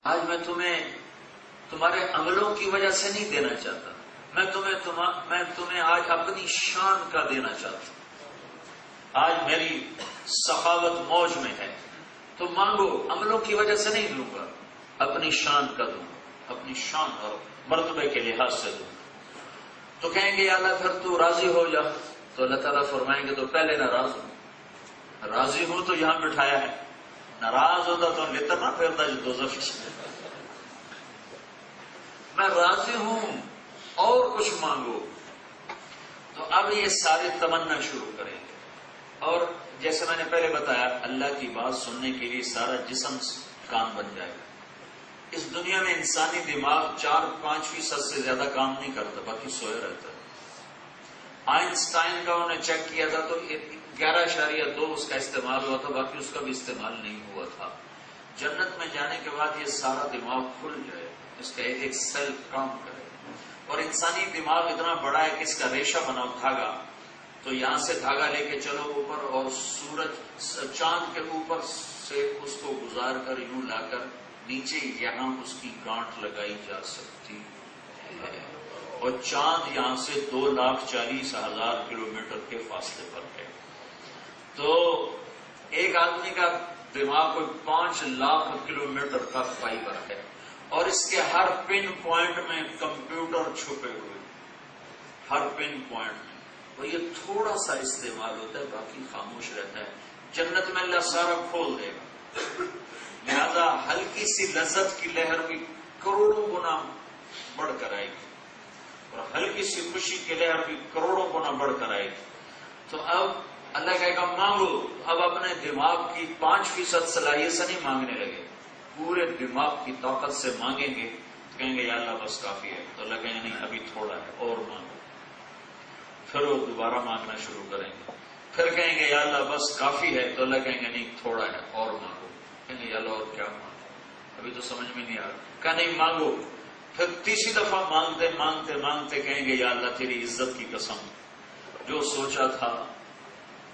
آج میں تمہیں تمہارے عملوں کی وجہ سے نہیں دینا چاہتا، میں تمہیں آج اپنی شان کا دینا چاہتا ہوں۔ آج میری سخاوت موج میں ہے تو مانگو، عملوں کی وجہ سے نہیں دوں گا، اپنی شان کا دوں گا، اپنی شان اور مرتبے کے لحاظ سے دوں گا۔ تو کہیں گے یا اللہ پھر تو راضی ہو جا، تو اللہ تعالیٰ فرمائیں گے تو پہلے ناراض ہوں، راضی ہوں تو یہاں بٹھایا ہے، ناراض ہوتا تو لتر نہ پھیرتا جو دوزخ میں راضی ہوں اور کچھ مانگو۔ تو اب یہ سارے تمنا شروع کریں گے، اور جیسے میں نے پہلے بتایا اللہ کی بات سننے کے لیے سارا جسم کام بن جائے گا۔ اس دنیا میں انسانی دماغ 4-5% سے زیادہ کام نہیں کرتا، باقی سویا رہتا ہے۔ آئنسٹائن کا انہوں نے چیک کیا تھا تو 11.2 اس کا استعمال ہوا تھا، باقی اس کا بھی استعمال نہیں ہوا تھا۔ جنت میں جانے کے بعد یہ سارا دماغ کھل جائے، اس کا ایک سیل کام کرے، اور انسانی دماغ اتنا بڑا ہے کہ اس کا ریشہ بنا دھاگا، تو یہاں سے دھاگا لے کے چلو اوپر اور سورج چاند کے اوپر سے اس کو گزار کر یوں لا کر نیچے یہاں اس کی گانٹھ لگائی جا سکتی ہے، اور چاند یہاں سے 2,40,000 کلومیٹر کے فاصلے پر ہے۔ تو ایک آدمی کا دماغ کوئی 5 لاکھ کلومیٹر کا فائبر ہے، اور اس کے ہر پن پوائنٹ میں کمپیوٹر چھپے ہوئے، ہر پن پوائنٹ میں، اور یہ تھوڑا سا استعمال ہوتا ہے، باقی خاموش رہتا ہے۔ جنت میں اللہ سارا کھول دے گا، لہذا ہلکی سی لذت کی لہر بھی کروڑوں گنا بڑھ کر آئے گی، اور ہلکی سی خوشی کی لہر بھی کروڑوں گنا بڑھ کر آئے گی۔ تو اب اللہ کہے گا مانگو، اب اپنے دماغ کی 5% صلاحیت سے نہیں مانگنے لگے، پورے دماغ کی طاقت سے مانگیں گے، کہیں گے یا اللہ بس کافی ہے، تو اللہ کہیں گے نہیں ابھی تھوڑا ہے اور مانگو۔ پھر وہ دوبارہ مانگنا شروع کریں گے، پھر کہیں گے یا اللہ بس کافی ہے، تو اللہ کہیں گے نہیں تھوڑا ہے اور مانگو، کہیں گے یا اللہ اور کیا مانگو، ابھی تو سمجھ میں نہیں آ رہا، کہا نہیں مانگو۔ پھر تیسری دفعہ مانگتے مانگتے مانگتے کہیں گے یا اللہ تیری عزت کی قسم، جو سوچا تھا،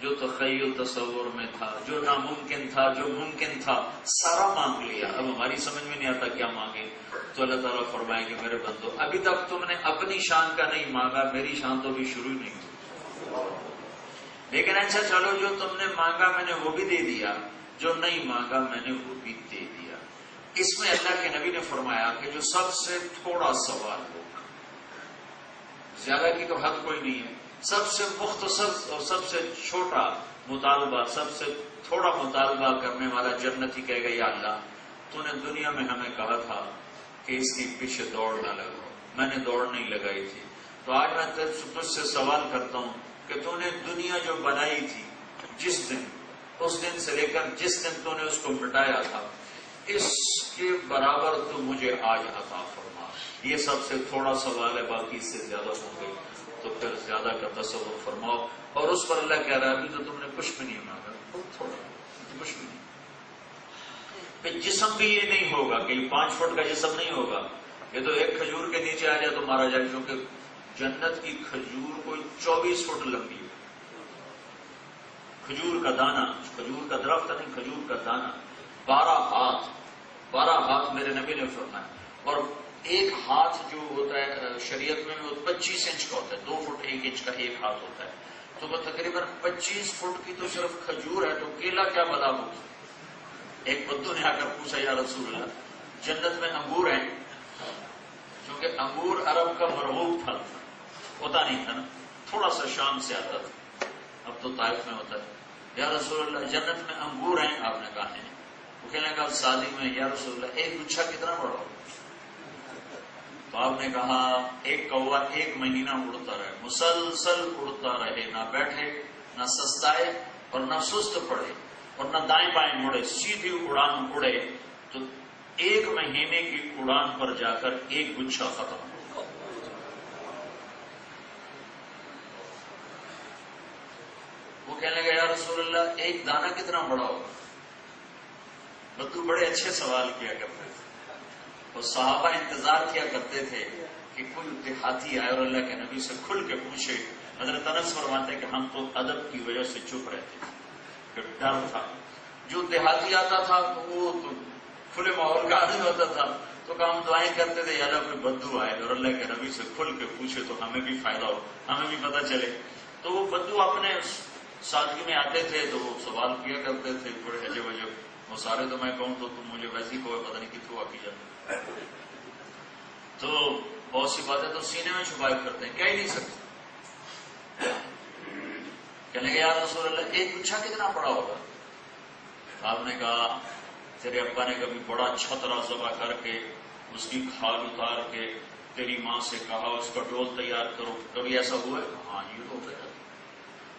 جو تخیل تصور میں تھا، جو ناممکن تھا، جو ممکن تھا، سارا مانگ لیا، اب ہماری سمجھ میں نہیں آتا کیا مانگے۔ تو اللہ تعالیٰ فرمائیں گے میرے بندو ابھی تک تم نے اپنی شان کا نہیں مانگا، میری شان تو بھی شروع ہی نہیں ہوئی، لیکن اچھا چلو جو تم نے مانگا میں نے وہ بھی دے دیا، جو نہیں مانگا میں نے وہ بھی دے دیا۔ اس میں اللہ کے نبی نے فرمایا کہ جو سب سے تھوڑا سوال ہوگا، زیادہ کی تو حد کوئی نہیں ہے، سب سے مختصر اور سب سے چھوٹا مطالبہ، سب سے تھوڑا مطالبہ کرنے والا جنتی کہے گا یا اللہ تو نے دنیا میں ہمیں کہا تھا کہ اس کی پیچھے دوڑ نہ لگاؤ، میں نے دوڑ نہیں لگائی تھی، تو آج میں تجھ سے سوال کرتا ہوں کہ تو نے دنیا جو بنائی تھی جس دن، اس دن سے لے کر جس دن تو نے اس کو مٹایا تھا، اس کے برابر تو مجھے آج عطا فرما۔ یہ سب سے تھوڑا سوال ہے، باقی اس سے زیادہ ہوں گے تو پھر زیادہ کا تصور فرماؤ۔ اور اس پر اللہ کہہ رہا ہے ابھی تو تم نے کچھ بھی نہیں مانگا، بہت تھوڑا، کچھ بھی نہیں۔ کہ جسم بھی یہ نہیں ہوگا کہ 5 فٹ کا جسم نہیں ہوگا، یہ تو ایک کھجور کے نیچے آ جائے تو مارا جائے، کیونکہ جنت کی کھجور کوئی 24 فٹ لمبی ہے، کھجور کا دانہ، کھجور کا درخت نہیں، کھجور کا دانہ 12 ہاتھ میرے نبی نے فرمایا، اور ایک ہاتھ جو ہوتا ہے شریعت میں وہ 25 انچ کا ہوتا ہے، 2 فٹ 1 انچ کا ایک ہاتھ ہوتا ہے، تو وہ تقریباً 25 فٹ کی تو صرف کھجور ہے، تو کیلا کیا بلا ہوگی۔ ایک بدو نے آ کر پوچھا یا رسول اللہ جنت میں انگور ہیں، کیونکہ انگور عرب کا مرغوب پھل تھا، ہوتا نہیں تھا نا، تھوڑا سا شام سے آتا تھا، اب تو طائف میں ہوتا ہے، یا رسول اللہ جنت میں انگور ہیں، آپ نے کہا ہے، وہ کہنے لگا شادی میں یا رسول اللہ ایک گچھا کتنا بڑا ہو، تو آپ نے کہا ایک کوا 1 مہینہ اڑتا رہے، مسلسل اڑتا رہے، نہ بیٹھے نہ سستائے اور نہ سست پڑے اور نہ دائیں بائیں مڑے، سیدھی اڑان اڑے تو 1 مہینے کی اڑان پر جا کر ایک گچھا ختم ہو۔ وہ کہنے لگا یا رسول اللہ ایک دانہ کتنا بڑا ہوگا؟ بدو بڑے اچھے سوال کیا کرتے تھے، اور صحابہ انتظار کیا کرتے تھے کہ کوئی دیہاتی آئے اور اللہ کے نبی سے کھل کے پوچھے۔ حضرت انس فرماتے کہ ہم تو ادب کی وجہ سے چپ رہتے تھے، کہ ڈر تھا، جو دیہاتی آتا تھا وہ تو کھلے ماحول کا آدمی ہوتا تھا تو ہم دعائیں کرتے تھے یا اللہ کوئی بدو آئے اور اللہ کے نبی سے کھل کے پوچھے تو ہمیں بھی فائدہ ہو، ہمیں بھی پتہ چلے. تو وہ بدو اپنے سادگی میں آتے تھے تو وہ سوال کیا کرتے تھے بڑے عجب عجب. وہ سارے تو میں کہوں تو تم مجھے ویسے ہی کہو پتہ نہیں کتوں آ کی جاتے. تو بہت سی باتیں تو سینے میں چھپائے کرتے ہیں، کہہ ہی نہیں سکتے. کہنے لگے یا رسول اللہ ایک گچھا کتنا بڑا ہوگا؟ آپ نے کہا تیرے ابا نے کبھی بڑا چھترا ذبح کر کے اس کی کھال اتار کے تیری ماں سے کہا اس کا ڈول تیار کرو، کبھی ایسا ہوا ہے؟ ہاں یہ تو ہوتا ہے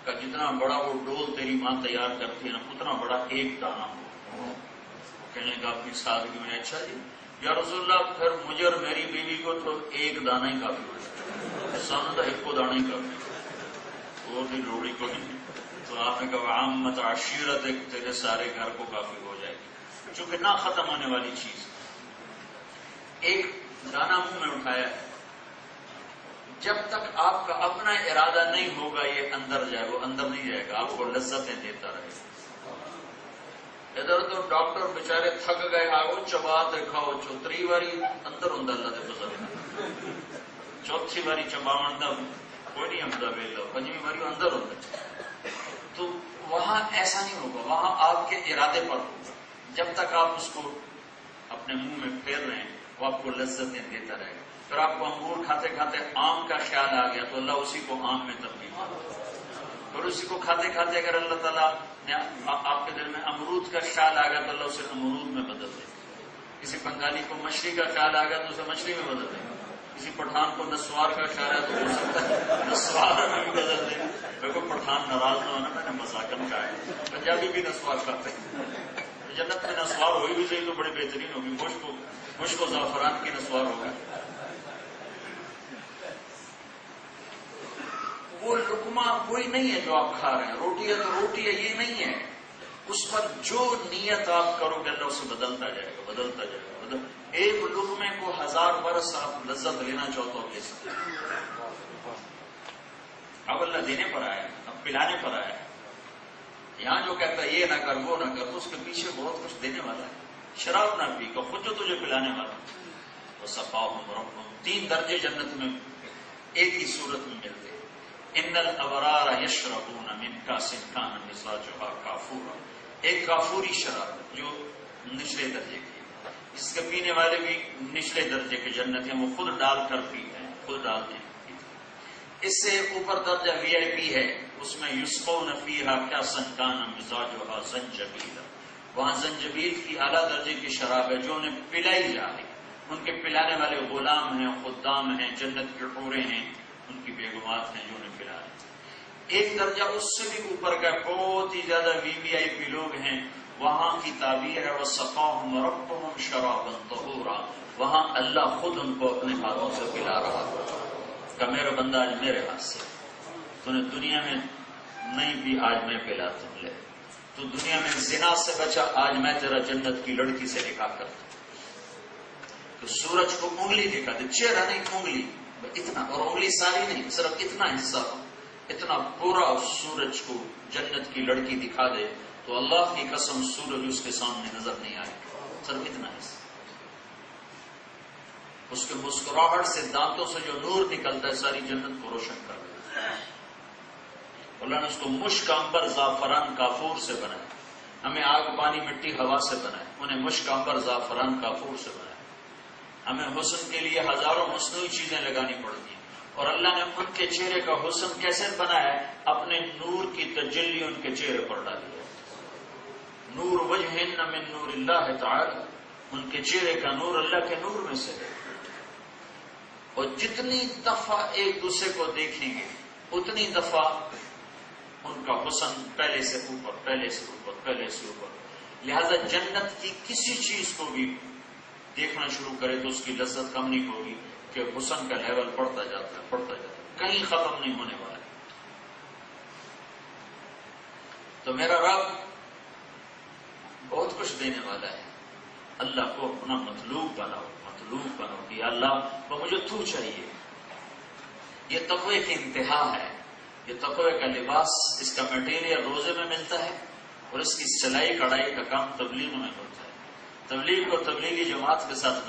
کہ جتنا بڑا وہ ڈول تیری ماں تیار کرتی ہے نا اتنا بڑا ایک دانہ ہو. کہنے کا اپنی سادگی میں اچھا جی یا رسول اللہ پھر مجھے اور میری بیوی کو تو ایک دانہ ہی کافی ہو، سن تو ایک کو دانہ ہی کافی، وہ بھی روڑی کو نہیں. تو آپ نے کہا عامت عشیرت تیرے سارے گھر کو کافی ہو جائے گی، چونکہ نہ ختم ہونے والی چیز. ایک دانہ منہ میں اٹھایا ہے، جب تک آپ کا اپنا ارادہ نہیں ہوگا یہ اندر جائے، وہ اندر نہیں جائے گا، آپ کو لذتیں دیتا رہے گا. ادھر تو ڈاکٹر بےچارے تھک گئے آگو چبا کھاؤ چوتری واری اندر ہوں اللہ دے بزرگ، چوتھی واری چباون دا کوئی نہیں ہمدا ویلا، پنجویں واری اندر ہوں. تو وہاں ایسا نہیں ہوگا، وہاں آپ کے ارادے پر ہوگا. جب تک آپ اس کو اپنے منہ میں پھیر رہے ہیں وہ آپ کو لذتیں دیتا رہے گا. پھر آپ کو انگور کھاتے کھاتے آم کا خیال آ گیا تو اللہ اسی کو آم میں تبدیل کر دے. اور اسی کو کھاتے کھاتے اگر اللہ تعالیٰ نے آپ کے دل میں امرود کا خیال آ گیا تو اللہ اسے امرود میں بدل دے. کسی بنگالی کو مچھلی کا خیال آ گیا تو اسے مچھلی میں بدل دے. کسی پٹھان کو نسوار کا خیال ہے تو ہو سکتا ہے نسوار میں بھی بدل دے. دیکھو پٹھان ناراض نہ ہونا، میں نے مذاکر کہا ہے، پنجابی بھی نسوار کھاتے ہیں. جنت میں نسوار ہوئی بھی صحیح تو بڑی بہترین ہوگی، مشک و زعفران کی نسوار ہوگی. وہ لقمہ کوئی نہیں ہے جو آپ کھا رہے ہیں، روٹی ہے تو روٹی ہے یہ نہیں ہے. اس پر جو نیت آپ کرو گے اللہ اسے بدلتا جائے گا، بدلتا جائے گا. ایک لقمے کو 1000 برس آپ لذت لینا چاہو تو آپ لے سکتے ہیں. اب اللہ دینے پر آیا ہے، اب پلانے پر آیا ہے. یہاں جو کہتا ہے یہ نہ کر وہ نہ کر تو اس کے پیچھے بہت کچھ دینے والا ہے. شراب نہ پی کہ خود جو تجھے پلانے والا وہ صفاہم ربہم. 3 درجے جنت میں ایک ہی صورت میں ملتے. ان الابرار یشربون من کاس کان مزاجها کافورا. ایک کافوری شراب جو نچلے درجے کی، جس کے پینے والے بھی نچلے درجے کے جنت ہیں، وہ خود ڈال کر پیتے ہیں، خود ڈالتے ہیں. اس سے اوپر درجہ VIP ہے، اس میں یسقون فیہا کاسا کان مزاجها زنجبیلا. وہاں زنجبیل کی اعلیٰ درجے کی شراب ہے جو انہیں پلائی جا رہی. ان کے پلانے والے غلام ہیں، خدام ہیں، جنت کے حوریں ہیں، ان کی بیگمات ہیں جو انہیں پلا رہے ہیں. ایک درجہ اس سے بھی اوپر کا بہت ہی زیادہ VIP لوگ ہیں، وہاں کی تعبیر ہے وَسَقَاهُمْ رَبُّهُمْ شَرَابًا طَهُورًا. وہاں اللہ خود ان کو اپنے ہاتھوں سے پلا رہا کہ میرا بندہ آج میرے ہاتھ سے، تو نے دنیا میں نہیں بھی آج میں پلا تم لے. تو دنیا میں زنا سے بچا، آج میں تیرا جنت کی لڑکی سے نکاح کرتا. تو سورج کو انگلی دکھا دے، چہرہ نہیں انگلی اتنا، اور انگلی ساری نہیں، صرف اتنا حصہ، اتنا پورا سورج کو جنت کی لڑکی دکھا دے تو اللہ کی قسم سورج اس کے سامنے نظر نہیں آئے، صرف اتنا حصہ. اس کے مسکراہٹ سے دانتوں سے جو نور نکلتا ہے ساری جنت کو روشن کر دیتا ہے. اللہ نے اس کو مشک عنبر زعفران کافور سے بنایا. ہمیں آگ پانی مٹی ہوا سے بنایا، انہیں مشک عنبر زعفران کافور سے بنایا. ہمیں حسن کے لیے ہزاروں مصنوعی چیزیں لگانی پڑتی ہیں، اور اللہ نے ان کے چہرے کا حسن کیسے بنایا ہے؟ اپنے نور کی تجلی ان کے چہرے پر ڈالی ہے. نور وجہن من نور اللہ تعالی، ان کے چہرے کا نور اللہ کے نور میں سے ہے. اور جتنی دفعہ ایک دوسرے کو دیکھیں گے اتنی دفعہ ان کا حسن پہلے سے اوپر، پہلے سے اوپر، پہلے سے اوپر. لہذا جنت کی کسی چیز کو بھی دیکھنا شروع کرے تو اس کی لذت کم نہیں ہوگی کہ حسن کا لیول بڑھتا جاتا ہے، بڑھتا جاتا ہے، کہیں ختم نہیں ہونے والا ہے. تو میرا رب بہت کچھ دینے والا ہے. اللہ کو اپنا مطلوب بناؤ، مطلوب بناؤ کہ اللہ وہ مجھے تو چاہیے. یہ تقوی کی انتہا ہے. یہ تقوی کا لباس، اس کا میٹیریل روزے میں ملتا ہے، اور اس کی سلائی کڑھائی کا کام تبلیغ میں ہوتا ہے. تبلیغ اور تبلیغی جماعت کے ساتھ